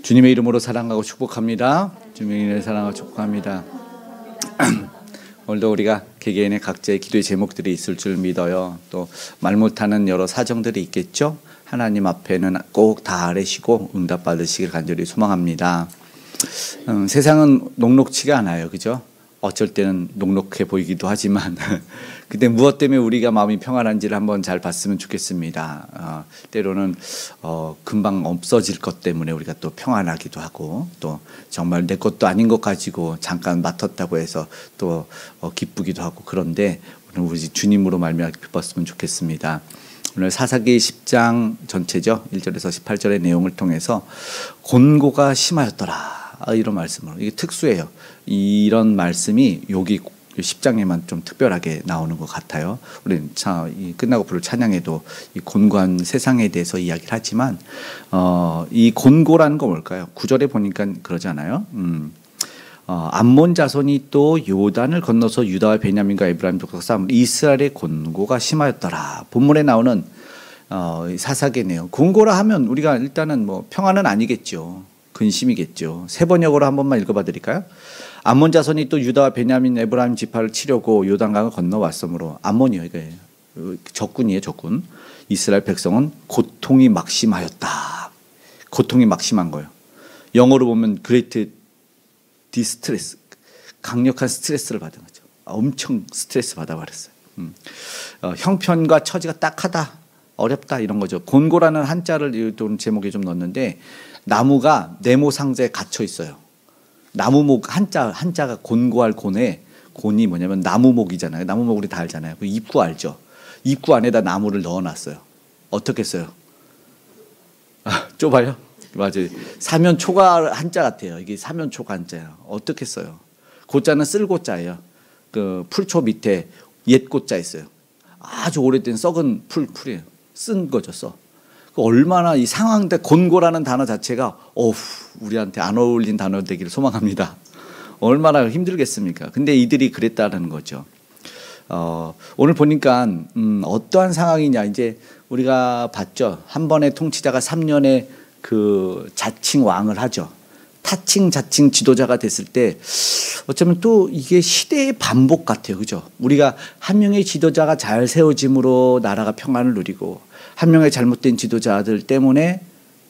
주님의 이름으로 사랑하고 축복합니다. 주님의 이름으로 사랑하고 축복합니다. 오늘도 우리가 개개인의 각자의 기도의 제목들이 있을 줄 믿어요. 또 말 못하는 여러 사정들이 있겠죠. 하나님 앞에는 꼭 다 아뢰시고 응답 받으시길 간절히 소망합니다. 세상은 녹록치가 않아요, 그죠? 어쩔 때는 녹록해 보이기도 하지만 그때 무엇 때문에 우리가 마음이 평안한지를 한번 잘 봤으면 좋겠습니다. 때로는 금방 없어질 것 때문에 우리가 또 평안하기도 하고, 또 정말 내 것도 아닌 것 가지고 잠깐 맡았다고 해서 또 기쁘기도 하고, 그런데 오늘 우리 주님으로 말미암아 기뻤으면 좋겠습니다. 오늘 사사기 10장 전체죠, 1절에서 18절의 내용을 통해서 곤고가 심하였더라, 이런 말씀으로, 이게 특수해요. 이런 말씀이 여기 10장에만 좀 특별하게 나오는 것 같아요. 우리는 끝나고 부를 찬양에도 이 곤고한 세상에 대해서 이야기를 하지만 이 곤고라는 건 뭘까요? 9절에 보니까 그러잖아요. 암몬 자손이 또 요단을 건너서 유다와 베냐민과 에브라임 족속 싸움, 이스라엘의 곤고가 심하였더라. 본문에 나오는 사사기 내용. 곤고라 하면 우리가 일단은 뭐 평안은 아니겠죠. 근심이겠죠. 세 번역으로 한 번만 읽어봐 드릴까요? 암몬 자손이 또 유다와 베냐민 에브라임 지파를 치려고 요단강을 건너왔으므로, 암몬이요, 이게 적군이에요, 적군. 이스라엘 백성은 고통이 막심하였다. 고통이 막심한 거예요. 영어로 보면 great distress, 강력한 스트레스를 받은 거죠. 엄청 스트레스 받아버렸어요. 형편과 처지가 딱하다, 어렵다, 이런 거죠. 곤고라는 한자를 제목에 좀 넣었는데, 나무가 네모 상자에 갇혀 있어요. 나무목, 한자가 곤고할 곤에, 곤이 뭐냐면 나무목이잖아요. 나무목 우리 다 알잖아요. 그 입구 알죠? 입구 안에다 나무를 넣어놨어요. 어떻게 써요? 좁아요? 맞아요. 사면초가 한자 같아요. 이게 사면초가 한자예요. 어떻게 써요? 고자는 쓸고자예요. 그 풀초 밑에 옛고자 있어요. 아주 오래된 썩은 풀이에요. 쓴 거죠, 써. 얼마나 이 상황대, 곤고라는 단어 자체가 우리한테 안 어울린 단어 되기를 소망합니다. 얼마나 힘들겠습니까? 근데 이들이 그랬다는 거죠. 오늘 보니까 어떠한 상황이냐, 이제 우리가 봤죠. 한 번의 통치자가 3년의 그 자칭 왕을 하죠. 타칭 자칭 지도자가 됐을 때 어쩌면 또 이게 시대의 반복 같아요, 그죠? 우리가 한 명의 지도자가 잘 세워짐으로 나라가 평안을 누리고, 한 명의 잘못된 지도자들 때문에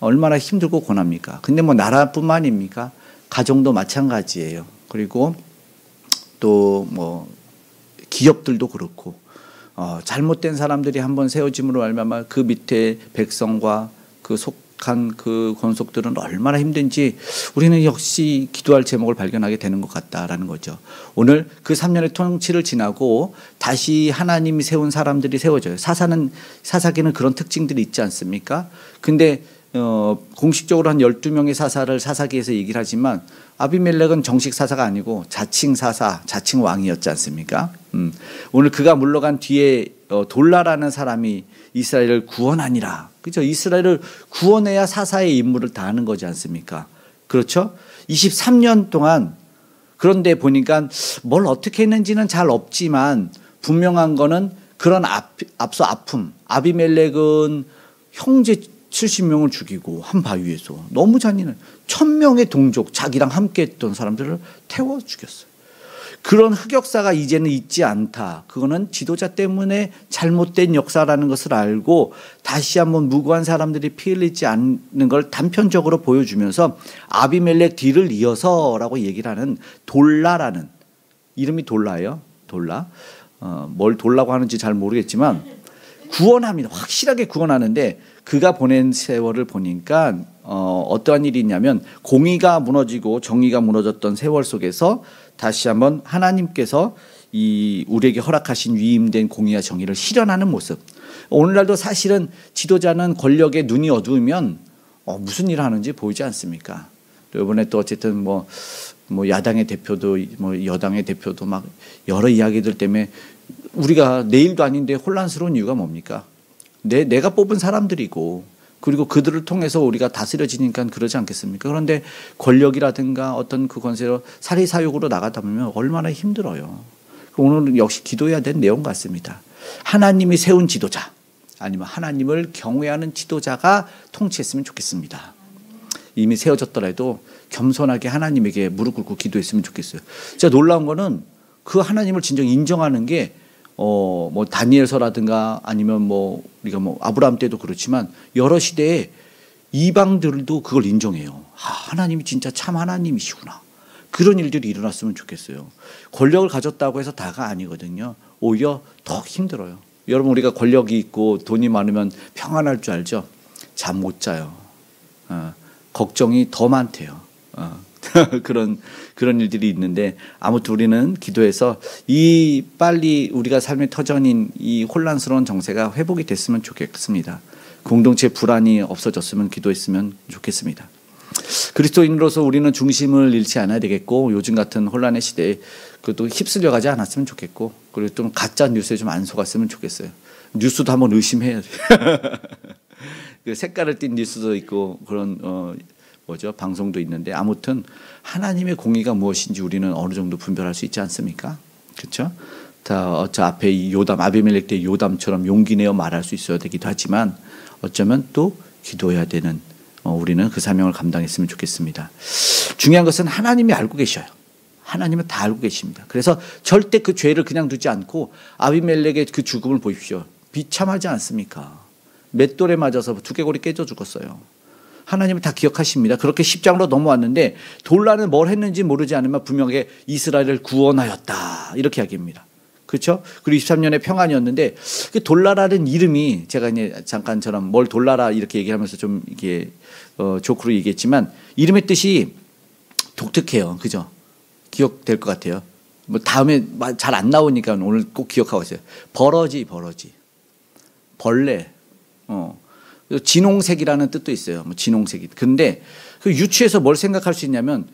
얼마나 힘들고 고납니까? 근데 뭐 나라뿐만 아닙니까? 가정도 마찬가지예요. 그리고 또 뭐 기업들도 그렇고, 잘못된 사람들이 한번 세워짐으로 말미암아 그 밑에 백성과 그 속한 그 권속들은 얼마나 힘든지 우리는 역시 기도할 제목을 발견하게 되는 것 같다라는 거죠. 오늘 그 3년의 통치를 지나고 다시 하나님이 세운 사람들이 세워져요. 사사기는 그런 특징들이 있지 않습니까? 근데 공식적으로 한 12명의 사사를 사사기에서 얘기를 하지만, 아비멜렉은 정식 사사가 아니고 자칭 사사, 자칭 왕이었지 않습니까? 오늘 그가 물러간 뒤에 돌라라는 사람이 이스라엘을 구원하니라. 그렇죠? 이스라엘을 구원해야 사사의 임무를 다하는 거지 않습니까? 그렇죠? 23년 동안, 그런데 보니까 뭘 어떻게 했는지는 잘 없지만 분명한 거는 그런 앞서 아픔. 아비멜렉은 형제 70명을 죽이고 한 바위에서 너무 잔인한 1000명의 동족, 자기랑 함께 했던 사람들을 태워 죽였어요. 그런 흑역사가 이제는 있지 않다. 그거는 지도자 때문에 잘못된 역사라는 것을 알고 다시 한번 무고한 사람들이 피 흘리지 않는 걸 단편적으로 보여주면서 아비멜렉 뒤를 이어서라고 얘기를 하는 돌라라는, 이름이 돌라예요. 돌라. 뭘 돌라고 하는지 잘 모르겠지만 구원합니다. 확실하게 구원하는데, 그가 보낸 세월을 보니까 어떠한 일이 있냐면, 공의가 무너지고 정의가 무너졌던 세월 속에서 다시 한번 하나님께서 우리에게 허락하신 위임된 공의와 정의를 실현하는 모습. 오늘날도 사실은 지도자는 권력에 눈이 어두우면 무슨 일을 하는지 보이지 않습니까? 또 이번에 또 어쨌든 뭐 야당의 대표도 뭐 여당의 대표도 막 여러 이야기들 때문에 우리가 내일도 아닌데 혼란스러운 이유가 뭡니까? 내가 뽑은 사람들이고, 그리고 그들을 통해서 우리가 다스려지니까 그러지 않겠습니까? 그런데 권력이라든가 어떤 그 권세로 사리사욕으로 나가다 보면 얼마나 힘들어요. 오늘은 역시 기도해야 될 내용 같습니다. 하나님이 세운 지도자, 아니면 하나님을 경외하는 지도자가 통치했으면 좋겠습니다. 이미 세워졌더라도 겸손하게 하나님에게 무릎 꿇고 기도했으면 좋겠어요. 진짜 놀라운 거는 그 하나님을 진정 인정하는 게 뭐 다니엘서라든가 아니면 뭐 우리가 뭐 아브라함 때도 그렇지만 여러 시대에 이방들도 그걸 인정해요. 하나님이 진짜 참 하나님이시구나. 그런 일들이 일어났으면 좋겠어요. 권력을 가졌다고 해서 다가 아니거든요. 오히려 더 힘들어요. 여러분, 우리가 권력이 있고 돈이 많으면 평안할 줄 알죠? 잠 못 자요. 걱정이 더 많대요. 그런 일들이 있는데, 아무튼 우리는 기도해서 이 빨리 우리가 삶의 터전인 이 혼란스러운 정세가 회복이 됐으면 좋겠습니다. 공동체 불안이 없어졌으면 기도했으면 좋겠습니다. 그리스도인으로서 우리는 중심을 잃지 않아야 되겠고, 요즘 같은 혼란의 시대에 그것도 휩쓸려가지 않았으면 좋겠고, 그리고 좀 가짜 뉴스에 좀 안 속았으면 좋겠어요. 뉴스도 한번 의심해야 돼요. 그 색깔을 띤 뉴스도 있고 그런 방송도 있는데, 아무튼 하나님의 공의가 무엇인지 우리는 어느 정도 분별할 수 있지 않습니까? 그렇죠? 저 앞에 이 요담, 아비멜렉 때 요담처럼 용기 내어 말할 수 있어야 되기도 하지만, 어쩌면 또 기도해야 되는 우리는 그 사명을 감당했으면 좋겠습니다. 중요한 것은 하나님이 알고 계셔요. 하나님은 다 알고 계십니다. 그래서 절대 그 죄를 그냥 두지 않고, 아비멜렉의 그 죽음을 보십시오. 비참하지 않습니까? 맷돌에 맞아서 두개골이 깨져 죽었어요. 하나님은 다 기억하십니다. 그렇게 10장으로 넘어왔는데 돌라는 뭘 했는지 모르지 않으면 분명하게 이스라엘을 구원하였다 이렇게 이야기합니다. 그렇죠? 그리고 23년에 평안이었는데, 그 돌라라는 이름이, 제가 이제 잠깐처럼 뭘 돌라라 이렇게 얘기하면서 좀 이게 조크로 얘기했지만, 이름의 뜻이 독특해요. 그죠? 기억될 것 같아요. 뭐 다음에 잘 안 나오니까 오늘 꼭 기억하고 있어요. 버러지. 벌레. 진홍색이라는 뜻도 있어요. 뭐 진홍색이. 근데 그 유추해서 뭘 생각할 수 있냐면,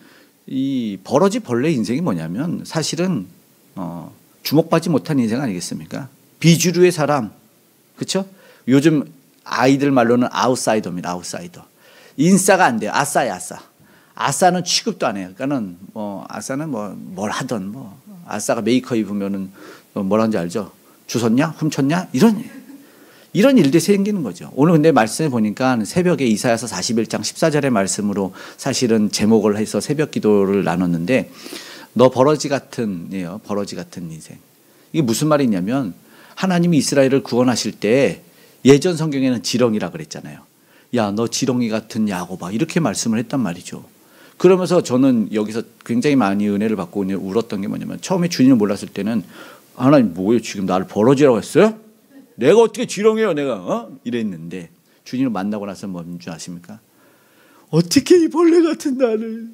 이 버러지 벌레 인생이 뭐냐면 사실은 주목받지 못한 인생 아니겠습니까? 비주류의 사람. 그렇죠? 요즘 아이들 말로는 아웃사이더입니다. 아웃사이더. 인싸가 안 돼요. 아싸야, 아싸. 아싸는 취급도 안 해요. 그러니까는 아싸는 뭘 하던 아싸가 메이커 입으면은 뭐라는지 알죠? 주웠냐? 훔쳤냐? 이런 일들이 생기는 거죠. 오늘 근데 말씀해 보니까 새벽에 이사야서 41장 14절의 말씀으로 사실은 제목을 해서 새벽 기도를 나눴는데, 너 버러지 같은 인생. 이게 무슨 말이냐면, 하나님이 이스라엘을 구원하실 때 예전 성경에는 지렁이라 그랬잖아요. 야, 너 지렁이 같은 야곱아, 이렇게 말씀을 했단 말이죠. 그러면서 저는 여기서 굉장히 많이 은혜를 받고 울었던 게 뭐냐면, 처음에 주님을 몰랐을 때는 하나님 뭐예요? 지금 나를 버러지라고 했어요? 내가 어떻게 지렁이에요 내가? 이랬는데, 주님을 만나고 나서 뭔 줄 아십니까? 어떻게 이 벌레 같은 나를,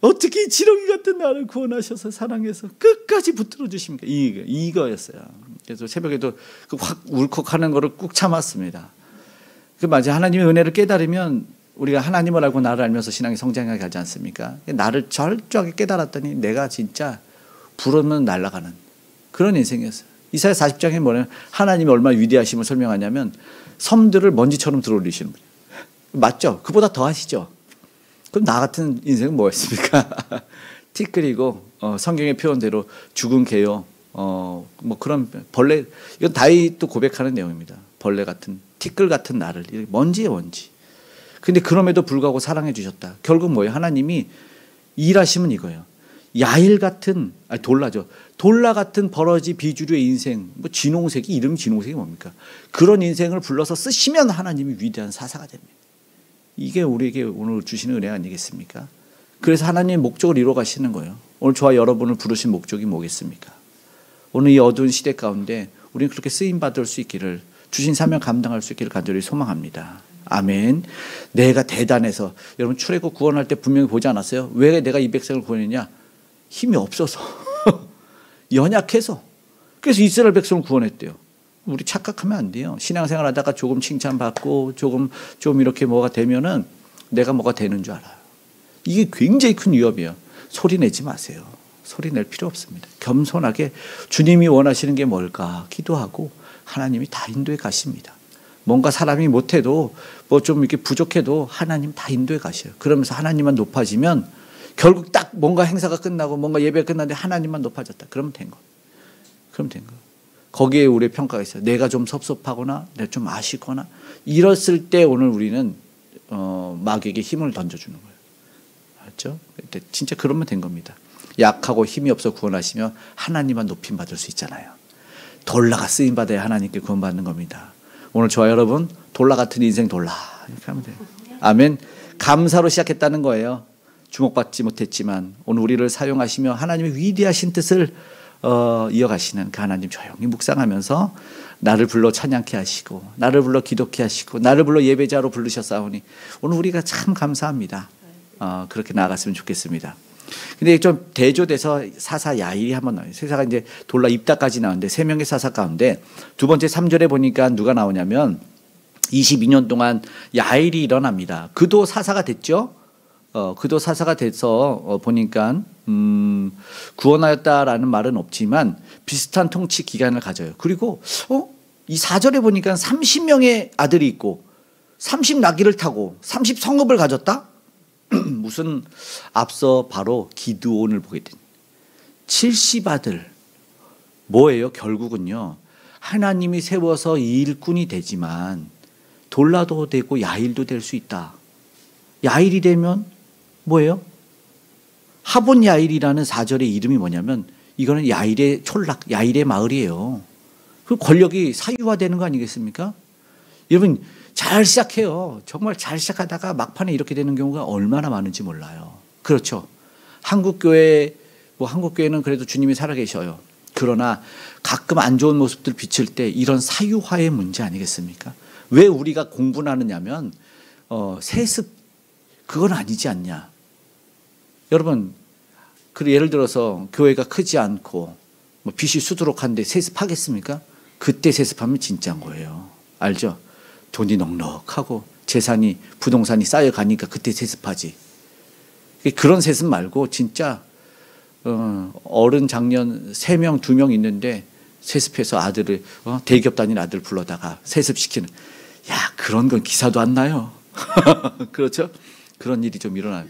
어떻게 이 지렁이 같은 나를 구원하셔서 사랑해서 끝까지 붙들어 주십니까? 이거였어요. 그래서 새벽에도 그 확 울컥하는 거를 꾹 참았습니다. 맞아, 하나님의 은혜를 깨달으면 우리가 하나님을 알고 나를 알면서 신앙이 성장하게 가지 않습니까? 나를 철저하게 깨달았더니 내가 진짜 부르면 날아가는 그런 인생이었어요. 이사야 40장에 뭐냐면, 하나님이 얼마나 위대하심을 설명하냐면, 섬들을 먼지처럼 들어올리시는 분이에요. 맞죠? 그보다 더 하시죠? 그럼 나 같은 인생은 뭐였습니까? 티끌이고, 성경의 표현대로 죽은 개요. 그런 벌레, 이건 다윗도 고백하는 내용입니다. 벌레 같은, 티끌 같은 나를, 먼지예요, 먼지. 근데 그럼에도 불구하고 사랑해 주셨다. 결국 뭐예요? 하나님이 일하시면 이거예요. 야일 같은, 돌라죠. 돌라 같은 버러지 비주류의 인생, 진홍색이, 이름 진홍색이 뭡니까? 그런 인생을 불러서 쓰시면 하나님이 위대한 사사가 됩니다. 이게 우리에게 오늘 주시는 은혜 아니겠습니까? 그래서 하나님의 목적을 이루어 가시는 거예요. 오늘 저와 여러분을 부르신 목적이 뭐겠습니까? 오늘 이 어두운 시대 가운데 우리는 그렇게 쓰임받을 수 있기를, 주신 사명 감당할 수 있기를 간절히 소망합니다. 아멘. 내가 대단해서, 여러분 출애굽 구원할 때 분명히 보지 않았어요? 왜 내가 이 백성을 구원했냐? 힘이 없어서 연약해서. 그래서 이스라엘 백성을 구원했대요. 우리 착각하면 안 돼요. 신앙생활 하다가 조금 칭찬받고 좀 이렇게 뭐가 되면은 내가 뭐가 되는 줄 알아요. 이게 굉장히 큰 위협이에요. 소리 내지 마세요. 소리 낼 필요 없습니다. 겸손하게 주님이 원하시는 게 뭘까 기도하고 하나님이 다 인도해 가십니다. 뭔가 사람이 못해도 좀 이렇게 부족해도 하나님 다 인도해 가셔요. 그러면서 하나님만 높아지면 결국 딱 뭔가 행사가 끝나고 뭔가 예배가 끝났는데 하나님만 높아졌다. 그러면 된 거. 거기에 우리의 평가가 있어요. 내가 좀 섭섭하거나 내가 좀 아쉽거나 이랬을 때 오늘 우리는 마귀에게 힘을 던져주는 거예요. 알죠? 진짜 그러면 된 겁니다. 약하고 힘이 없어 구원하시며 하나님만 높임 받을 수 있잖아요. 돌라가 쓰임 받아야 하나님께 구원받는 겁니다. 오늘 저와 여러분 돌라 같은 인생 돌라 이렇게 하면 돼요. 아멘. 감사로 시작했다는 거예요. 주목받지 못했지만 오늘 우리를 사용하시며 하나님의 위대하신 뜻을 이어가시는 그 하나님 조용히 묵상하면서 나를 불러 찬양케 하시고 나를 불러 기도케 하시고 나를 불러 예배자로 부르셨사오니 오늘 우리가 참 감사합니다. 그렇게 나아갔으면 좋겠습니다. 근데 좀 대조돼서 사사 야일이 한번 나와요. 세사가 이제 돌라 입다까지 나오는데 세 명의 사사 가운데 두 번째 3절에 보니까 누가 나오냐면 22년 동안 야일이 일어납니다. 그도 사사가 됐죠. 그도 사사가 돼서 보니까 구원하였다라는 말은 없지만 비슷한 통치 기간을 가져요. 그리고 이 4절에 보니까 30명의 아들이 있고 30 나귀를 타고 30 성읍을 가졌다? 무슨 앞서 바로 기드온을 보게 된 70 아들 뭐예요? 결국은요 하나님이 세워서 일꾼이 되지만 돌라도 되고 야일도 될 수 있다. 야일이 되면 뭐예요? 하본 야일이라는 4절의 이름이 뭐냐면 이거는 야일의 촌락, 야일의 마을이에요. 그 권력이 사유화되는 거 아니겠습니까? 여러분 잘 시작해요. 정말 잘 시작하다가 막판에 이렇게 되는 경우가 얼마나 많은지 몰라요. 그렇죠. 한국교회, 한국교회는 그래도 주님이 살아계셔요. 그러나 가끔 안 좋은 모습들 비칠 때 이런 사유화의 문제 아니겠습니까? 왜 우리가 공부를 하느냐면 세습 그건 아니지 않냐. 여러분 예를 들어서 교회가 크지 않고 빚이 수두룩한데 세습하겠습니까? 그때 세습하면 진짜인 거예요. 알죠? 돈이 넉넉하고 재산이 부동산이 쌓여가니까 그때 세습하지. 그런 세습 말고 진짜 어른 장년 3명 2명 있는데 세습해서 아들을 대기업 다니는 아들 불러다가 세습시키는 그런 건 기사도 안 나요. 그렇죠? 그런 일이 좀 일어나요.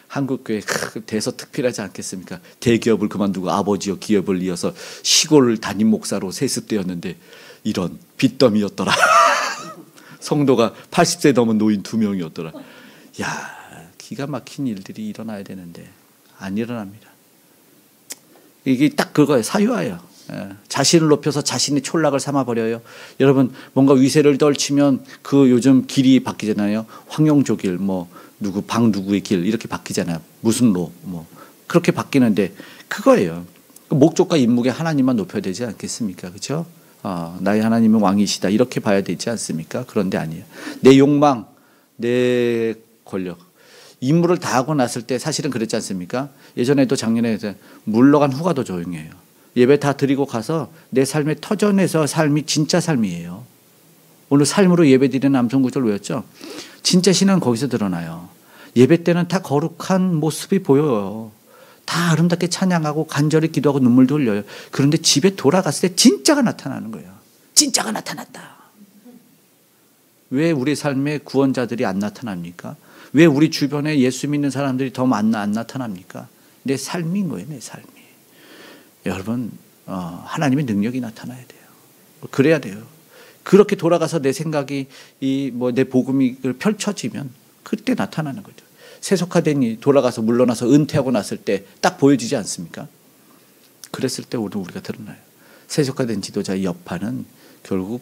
한국교회 대서특필하지 않겠습니까? 대기업을 그만두고 아버지여 기업을 이어서 시골 담임 목사로 세습되었는데 이런 빚더미였더라. 성도가 80세 넘은 노인 2명이었더라. 기가 막힌 일들이 일어나야 되는데 안 일어납니다. 이게 딱 그거예요. 사유화예요. 자신을 높여서 자신의 촌락을 삼아버려요. 여러분 뭔가 위세를 떨치면 그 요즘 길이 바뀌잖아요. 황영조길 누구 방 누구의 길 이렇게 바뀌잖아요. 무슨 로 그렇게 바뀌는데 그거예요. 목적과 임무에 하나님만 높여야 되지 않겠습니까? 그렇죠? 나의 하나님은 왕이시다 이렇게 봐야 되지 않습니까? 그런데 아니에요. 내 욕망, 내 권력 임무를 다 하고 났을 때 사실은 그랬지 않습니까? 예전에도 작년에 물러간 후가 더 조용해요. 예배 다 드리고 가서 내 삶의 터전에서 삶이 진짜 삶이에요. 오늘 삶으로 예배 드리는 암송구절 외웠죠? 진짜 신앙은 거기서 드러나요. 예배 때는 다 거룩한 모습이 보여요. 다 아름답게 찬양하고 간절히 기도하고 눈물도 흘려요. 그런데 집에 돌아갔을 때 진짜가 나타나는 거예요. 진짜가 나타났다. 왜 우리 삶에 구원자들이 안 나타납니까? 왜 우리 주변에 예수 믿는 사람들이 더 안 나타납니까? 내 삶인 거예요. 내 삶이. 여러분 하나님의 능력이 나타나야 돼요. 그래야 돼요. 그렇게 돌아가서 내 생각이 내 복음이 펼쳐지면 그때 나타나는 거죠. 세속화된 돌아가서 물러나서 은퇴하고 났을 때 딱 보여지지 않습니까? 그랬을 때 우리가 드러나요. 세속화된 지도자의 여파는 결국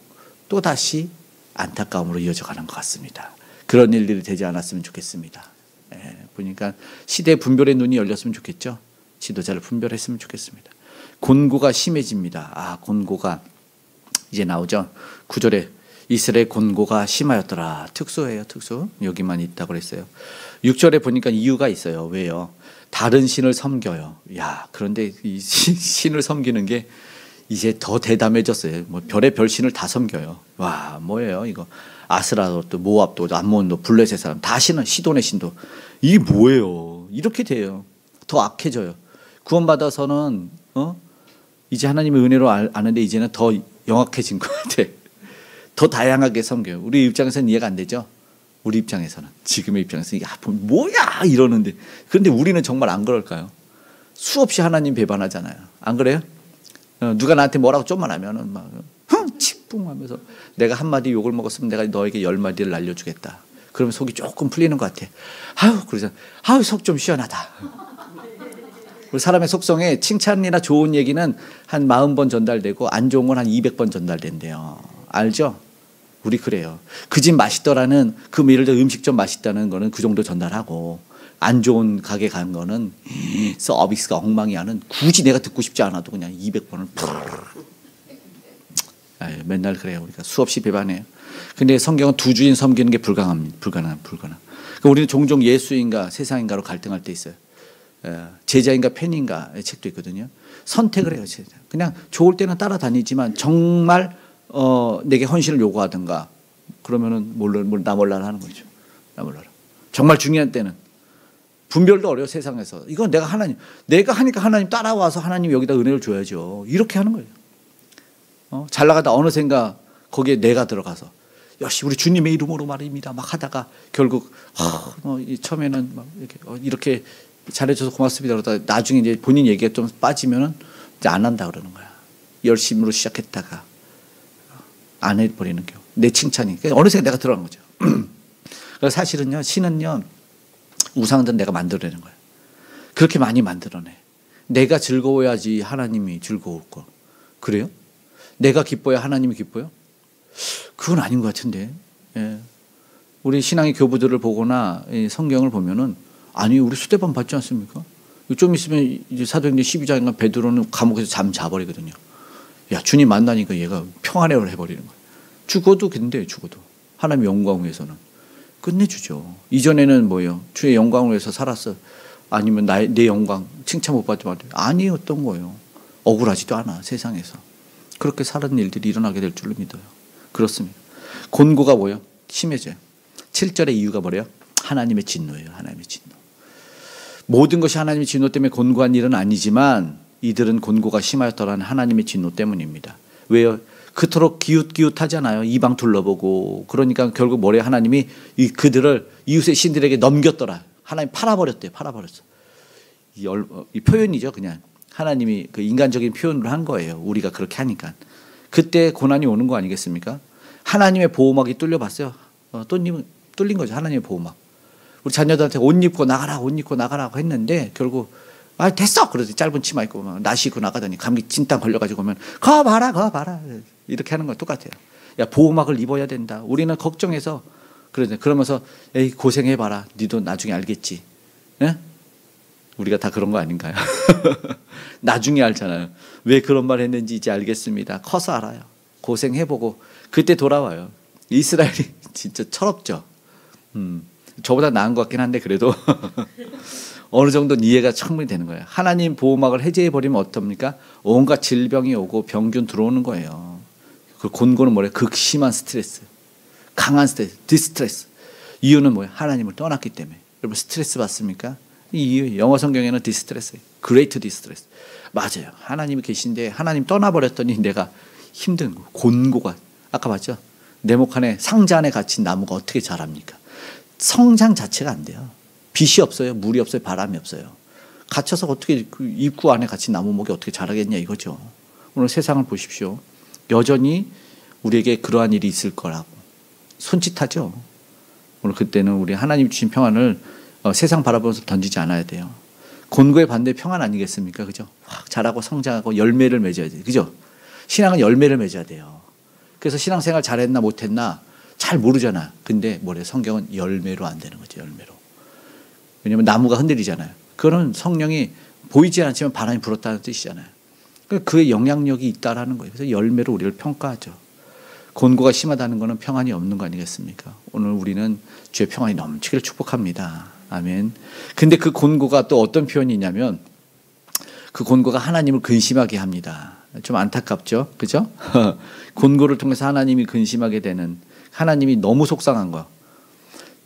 또다시 안타까움으로 이어져가는 것 같습니다. 그런 일들이 되지 않았으면 좋겠습니다. 보니까 시대 분별의 눈이 열렸으면 좋겠죠. 지도자를 분별했으면 좋겠습니다. 곤고가 심해집니다. 곤고가 이제 나오죠. 9절에 이스라엘 곤고가 심하였더라. 특수예요. 특수. 여기만 있다고 그랬어요. 6절에 보니까 이유가 있어요. 왜요? 다른 신을 섬겨요. 그런데 이 신을 섬기는 게 이제 더 대담해졌어요. 별의 별신을 다 섬겨요. 뭐예요 이거? 아스라도 모압도 암몬도 블레셋 사람 다 신은 시돈의 신도 이게 뭐예요? 이렇게 돼요. 더 악해져요. 구원받아서는 이제 하나님의 은혜로 아는데 이제는 더 영악해진 것 같아. 더 다양하게 섬겨요. 우리 입장에서는 이해가 안 되죠. 우리 입장에서는 지금의 입장에서는 이게 뭐야 이러는데 그런데 우리는 정말 안 그럴까요? 수없이 하나님 배반하잖아요. 안 그래요? 누가 나한테 뭐라고 좀만 하면은 막 치뿡하면서 내가 한마디 욕을 먹었으면 내가 너에게 10마디를 날려주겠다. 그러면 속이 조금 풀리는 것 같아. 아유, 그러자. 아유, 속 좀 시원하다. 우리 사람의 속성에 칭찬이나 좋은 얘기는 한 40번 전달되고 안 좋은 건 한 200번 전달된대요. 알죠? 우리 그래요. 그 집 맛있더라는 그 예를 들어 음식점 맛있다는 거는 그 정도 전달하고 안 좋은 가게 간 거는 서비스가 엉망이야는 굳이 내가 듣고 싶지 않아도 그냥 200번을 맨날 그래요. 우리가 수없이 배반해요. 근데 성경은 두 주인 섬기는 게 불가능합니다. 불가능. 그러니까 우리는 종종 예수인가 세상인가로 갈등할 때 있어요. 제자인가 팬인가의 책도 있거든요. 선택을 해요. 제자. 그냥 좋을 때는 따라다니지만 정말 내게 헌신을 요구하든가 그러면은 나 몰라라 하는 거죠. 나 몰라라. 정말 중요한 때는 분별도 어려워 세상에서. 이건 내가 하니까 하나님 따라와서 하나님 여기다 은혜를 줘야죠. 이렇게 하는 거예요. 잘 나가다 어느샌가 거기에 내가 들어가서 역시 우리 주님의 이름으로 말입니다. 막 하다가 결국 처음에는 막 이렇게 잘해줘서 고맙습니다. 그러다 나중에 이제 본인 얘기가 좀 빠지면은 이제 안 한다 그러는 거야. 열심으로 시작했다가 안 해버리는 경우. 내 칭찬이. 어느새 내가 들어간 거죠. 그래서 사실은요, 신은요, 우상들은 내가 만들어내는 거예요. 그렇게 많이 만들어내. 내가 즐거워야지 하나님이 즐거울 거. 그래요? 내가 기뻐야 하나님이 기뻐요? 그건 아닌 것 같은데. 예. 우리 신앙의 교부들을 보거나 성경을 보면은 아니 우리 수대반 받지 않습니까? 좀 있으면 이제 사도행전 12장인가 베드로는 감옥에서 잠 자버리거든요. 야 주님 만나니까 얘가 평안회를 해버리는 거예요. 죽어도 근데 죽어도 하나님의 영광을 위해서는 끝내주죠. 이전에는 뭐예요? 주의 영광을 위해서 살았어. 아니면 내 영광 칭찬 못 받지 말아요. 아니었던 거예요. 억울하지도 않아 세상에서. 그렇게 사는 일들이 일어나게 될 줄로 믿어요. 그렇습니다. 곤고가 뭐예요? 심해져요. 7절의 이유가 뭐래요? 하나님의 진노예요. 하나님의 진노. 모든 것이 하나님의 진노 때문에 곤고한 일은 아니지만 이들은 곤고가 심하였더라는 하나님의 진노 때문입니다. 왜요? 그토록 기웃기웃하잖아요. 이방 둘러보고. 그러니까 결국 뭐래요? 하나님이 그들을 이웃의 신들에게 넘겼더라. 하나님 팔아버렸대요. 팔아버렸어. 이 표현이죠. 그냥 하나님이 그 인간적인 표현으로 한 거예요. 우리가 그렇게 하니까. 그때 고난이 오는 거 아니겠습니까? 하나님의 보호막이 뚫려봤어요. 뚫린 거죠. 하나님의 보호막. 우리 자녀들한테 옷 입고 나가라고 했는데 결국 됐어. 그러더니 짧은 치마 입고 나시 입고 나가더니 감기 진땀 걸려가지고 오면 거 봐라 이렇게 하는 거 똑같아요. 야 보호막을 입어야 된다. 우리는 걱정해서 그러면서 에이 고생해봐라. 니도 나중에 알겠지. 네? 우리가 다 그런 거 아닌가요? 나중에 알잖아요. 왜 그런 말 했는지 이제 알겠습니다. 커서 알아요. 고생해보고 그때 돌아와요. 이스라엘이 진짜 철없죠. 저보다 나은 것 같긴 한데 그래도 어느 정도 이해가 충분히 되는 거예요. 하나님 보호막을 해제해버리면 어떻습니까? 온갖 질병이 오고 병균 들어오는 거예요. 그 곤고는 뭐래요? 극심한 스트레스. 강한 스트레스. 디스트레스. 이유는 뭐예요? 하나님을 떠났기 때문에. 여러분 스트레스 받습니까? 이 이유 영어 성경에는 디스트레스. 그레이트 디스트레스. 맞아요. 하나님이 계신데 하나님 떠나버렸더니 내가 힘든 거. 곤고가. 아까 봤죠? 네모 칸에 상자 안에 갇힌 나무가 어떻게 자랍니까? 성장 자체가 안 돼요. 빛이 없어요. 물이 없어요. 바람이 없어요. 갇혀서 어떻게 그 입구 안에 갇힌 나무목이 어떻게 자라겠냐 이거죠. 오늘 세상을 보십시오. 여전히 우리에게 그러한 일이 있을 거라고. 손짓하죠. 오늘 그때는 우리 하나님 주신 평안을 세상 바라보면서 던지지 않아야 돼요. 곤고의 반대 평안 아니겠습니까? 그죠? 확 자라고 성장하고 열매를 맺어야 돼요. 그죠? 신앙은 열매를 맺어야 돼요. 그래서 신앙생활 잘했나 못했나 잘 모르잖아. 근데 뭐래? 성경은 열매로 안 되는 거죠. 열매로. 왜냐하면 나무가 흔들리잖아요. 그거는 성령이 보이지 않지만 바람이 불었다는 뜻이잖아요. 그의 영향력이 있다라는 거예요. 그래서 열매로 우리를 평가하죠. 곤고가 심하다는 것은 평안이 없는 거 아니겠습니까? 오늘 우리는 주의 평안이 넘치기를 축복합니다. 아멘. 근데 그 곤고가 또 어떤 표현이 있냐면 그 곤고가 하나님을 근심하게 합니다. 좀 안타깝죠? 그죠? 곤고를 통해서 하나님이 근심하게 되는, 하나님이 너무 속상한 거.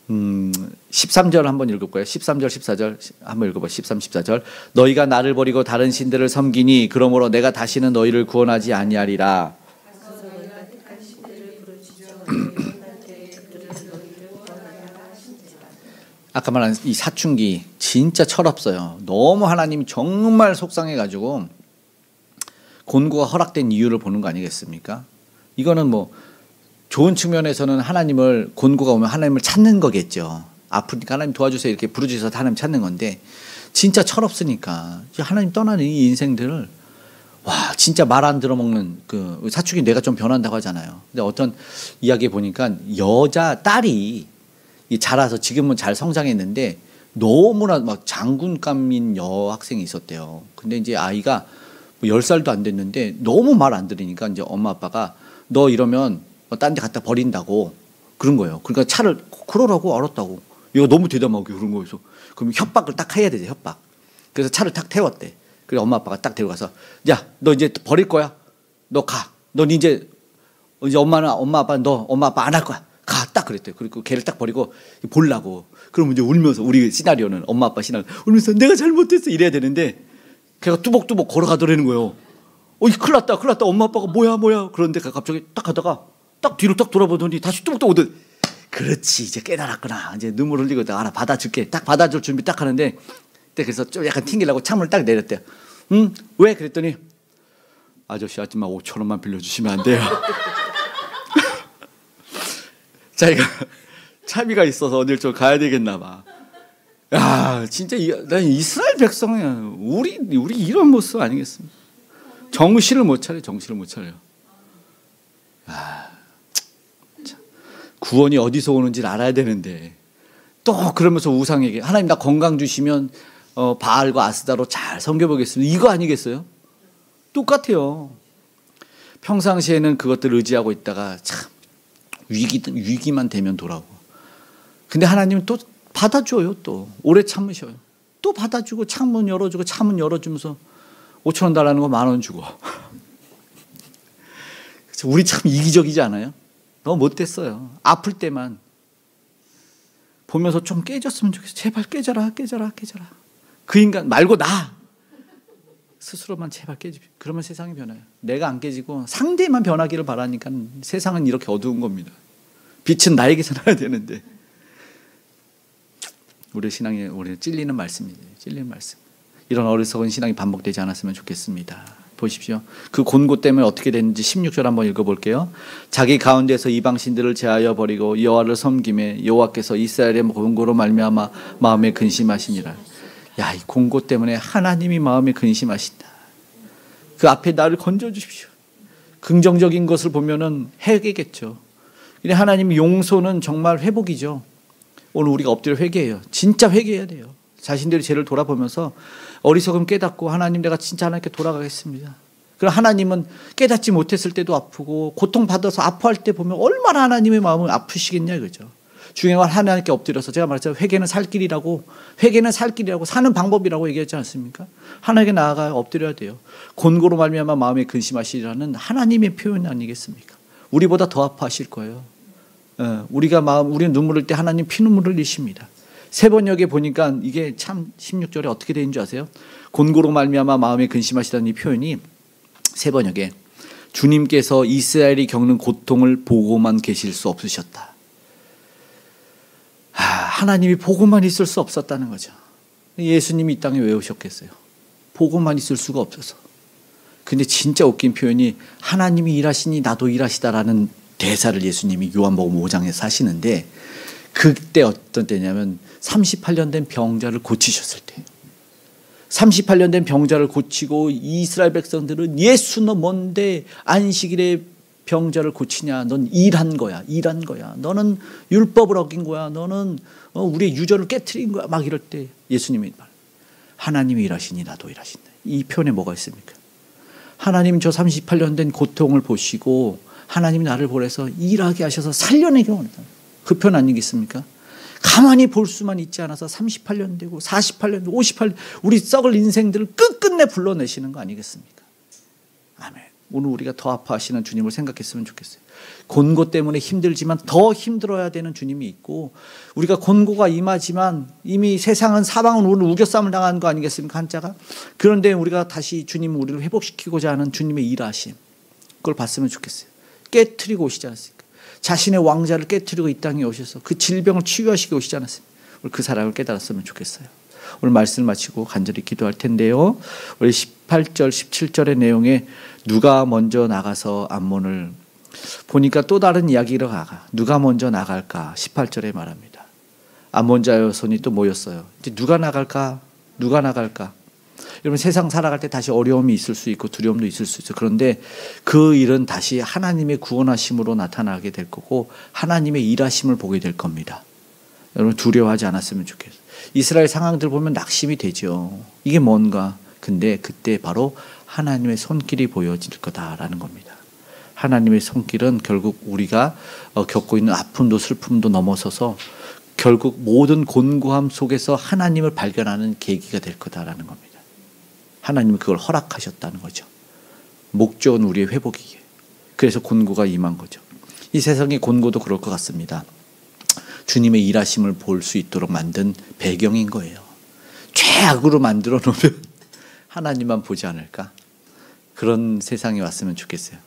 13절 한번 읽을까요? 13절 14절 한번 읽어봐. 13, 14절. 너희가 나를 버리고 다른 신들을 섬기니 그러므로 내가 다시는 너희를 구원하지 아니하리라. 아까 말한 이 사춘기 진짜 철없어요. 너무 하나님이 정말 속상해가지고 곤고가 허락된 이유를 보는 거 아니겠습니까? 이거는 뭐 좋은 측면에서는 하나님을 곤고가 오면 하나님을 찾는 거겠죠. 아프니까 하나님 도와주세요 이렇게 부르짖어서 하나님 찾는 건데 진짜 철없으니까 하나님 떠나는 이 인생들을 와 진짜 말 안 들어먹는 그 사춘기 뇌가 좀 변한다고 하잖아요. 근데 어떤 이야기 보니까 여자 딸이 자라서 지금은 잘 성장했는데 너무나 막 장군감인 여학생이 있었대요. 근데 이제 아이가 뭐 10살도 안 됐는데 너무 말 안 들으니까 이제 엄마 아빠가 너 이러면 딴 데 갖다 버린다고 그런 거예요. 그러니까 차를 그러라고 알았다고. 얘가 너무 대담하게 그런 거여서 그럼 협박을 딱 해야 되죠. 협박. 그래서 차를 딱 태웠대. 그래서 엄마 아빠가 딱 데리고 가서 야 너 이제 버릴 거야. 너 가. 넌 이제 엄마 아빠 안 할 거야. 가. 딱 그랬대요. 그리고 걔를 딱 버리고 보려고. 그러면 이제 울면서 우리 시나리오는 엄마 아빠 시나리오 울면서 내가 잘못했어 이래야 되는데 걔가 뚜벅뚜벅 걸어가더라는 거예요. 큰일 났다. 엄마 아빠가 뭐야. 그런데 갑자기 딱 가다가 딱 뒤로 딱 돌아보더니 다시 뚜벅뚜벅 오더니 그렇지 이제 깨달았구나. 이제 눈물 흘리고 알아 받아줄게. 딱 받아줄 준비 딱 하는데 그래서 좀 약간 튕기려고 창문을 딱 내렸대요. 응? 왜? 그랬더니 아저씨 아줌마 5,000원만 빌려주시면 안 돼요. 자기가 차비가 있어서 어딜 좀 가야 되겠나 봐. 야 진짜 난 이스라엘 백성이야. 우리 이런 모습 아니겠습니까? 정신을 못 차려. 구원이 어디서 오는지를 알아야 되는데 또 그러면서 우상에게 하나님 나 건강 주시면 바알과 아스다로 잘 섬겨보겠습니다. 이거 아니겠어요? 똑같아요. 평상시에는 그것들을 의지하고 있다가 참 위기만 되면 돌아오고. 근데 하나님은 또 받아줘요. 또 오래 참으셔요. 또 받아주고 창문 열어주면서 5,000원 달라는 거 10,000원 주고. 우리 참 이기적이지 않아요? 너무 못됐어요. 아플 때만 보면서 좀 깨졌으면 좋겠어. 제발 깨져라. 그 인간 말고 나 스스로만 제발 깨집시오. 그러면 세상이 변해요. 내가 안 깨지고 상대만 변하기를 바라니까 세상은 이렇게 어두운 겁니다. 빛은 나에게서 나야 되는데 우리 신앙이 우리 찔리는 말씀이에요. 찔리는 말씀. 이런 어리석은 신앙이 반복되지 않았으면 좋겠습니다. 보십시오. 그 곤고 때문에 어떻게 됐는지 16절 한번 읽어볼게요. 자기 가운데서 이방신들을 제하여 버리고 여호와를 섬김에 여호와께서 이스라엘의 곤고로 말미암아 마음에 근심하시니라. 야, 이 곤고 때문에 하나님이 마음에 근심하신다. 그 앞에 나를 건져주십시오. 긍정적인 것을 보면은 회개겠죠. 근데 하나님 용서는 정말 회복이죠. 오늘 우리가 엎드려 회개해요. 진짜 회개해야 돼요. 자신들의 죄를 돌아보면서 어리석음 깨닫고 하나님 내가 진짜 하나님께 돌아가겠습니다. 그럼 하나님은 깨닫지 못했을 때도 아프고 고통받아서 아파할 때 보면 얼마나 하나님의 마음을 아프시겠냐 이거죠. 중요한 건 하나님께 엎드려서 제가 말했잖아요. 회개는 살 길이라고 사는 방법이라고 얘기했지 않습니까? 하나님께 나아가 엎드려야 돼요. 곤고로 말미암아 마음에 근심하시리라는 하나님의 표현 아니겠습니까? 우리보다 더 아파하실 거예요. 우리는 눈물 흘릴 때 하나님 피눈물을 흘리십니다. 세번역에 보니까 이게 참 16절에 어떻게 되는 줄 아세요? 곤고로 말미암아 마음에 근심하시다는 이 표현이 세번역에 주님께서 이스라엘이 겪는 고통을 보고만 계실 수 없으셨다. 하나님이 보고만 있을 수 없었다는 거죠. 예수님이 이 땅에 왜 오셨겠어요? 보고만 있을 수가 없어서. 근데 진짜 웃긴 표현이 하나님이 일하시니 나도 일하시다라는 대사를 예수님이 요한복음 5장에서 하시는데 그때 어떤 때냐면 38년 된 병자를 고치셨을 때 38년 된 병자를 고치고 이스라엘 백성들은 예수 너 뭔데 안식일에 병자를 고치냐. 넌 일한 거야. 너는 율법을 어긴 거야. 너는 우리의 유전을 깨트린 거야. 막 이럴 때 예수님이 말 하나님이 일하시니 나도 일하신다. 이 표현에 뭐가 있습니까? 하나님 저 38년 된 고통을 보시고 하나님이 나를 보내서 일하게 하셔서 살려내게 원한다. 그 표현 아니겠습니까? 가만히 볼 수만 있지 않아서 38년 되고 48년 되고 58년 우리 썩을 인생들을 끝끝내 불러내시는 거 아니겠습니까? 아멘. 오늘 우리가 더 아파하시는 주님을 생각했으면 좋겠어요. 곤고 때문에 힘들지만 더 힘들어야 되는 주님이 있고 우리가 곤고가 임하지만 이미 세상은 사방은 우리를 우겨싸움을 당하는 거 아니겠습니까? 한자가. 그런데 우리가 다시 주님은 우리를 회복시키고자 하는 주님의 일하심 그걸 봤으면 좋겠어요. 깨트리고 오시지 않았습니까? 자신의 왕자를 깨트리고 이 땅에 오셔서 그 질병을 치유하시게 오시지 않았습니까? 우리 그 사랑을 깨달았으면 좋겠어요. 오늘 말씀을 마치고 간절히 기도할 텐데요. 우리 18절 17절의 내용에 누가 먼저 나가서 암몬을 보니까 또 다른 이야기로 가가. 누가 먼저 나갈까? 18절에 말합니다. 암몬 자손이 또 모였어요. 이제 누가 나갈까? 누가 나갈까? 여러분 세상 살아갈 때 다시 어려움이 있을 수 있고 두려움도 있을 수 있어요. 그런데 그 일은 다시 하나님의 구원하심으로 나타나게 될 거고 하나님의 일하심을 보게 될 겁니다. 여러분 두려워하지 않았으면 좋겠어요. 이스라엘 상황들 보면 낙심이 되죠. 이게 뭔가. 근데 그때 바로 하나님의 손길이 보여질 거다라는 겁니다. 하나님의 손길은 결국 우리가 겪고 있는 아픔도 슬픔도 넘어서서 결국 모든 곤고함 속에서 하나님을 발견하는 계기가 될 거다라는 겁니다. 하나님은 그걸 허락하셨다는 거죠. 목적은 우리의 회복이기에. 그래서 곤고가 임한 거죠. 이 세상의 곤고도 그럴 것 같습니다. 주님의 일하심을 볼 수 있도록 만든 배경인 거예요. 최악으로 만들어 놓으면 하나님만 보지 않을까? 그런 세상이 왔으면 좋겠어요.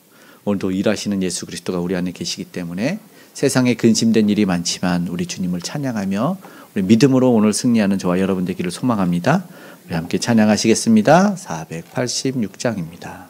오늘도 일하시는 예수 그리스도가 우리 안에 계시기 때문에 세상에 근심된 일이 많지만 우리 주님을 찬양하며 우리 믿음으로 오늘 승리하는 저와 여러분 되기를 소망합니다. 우리 함께 찬양하시겠습니다. 486장입니다.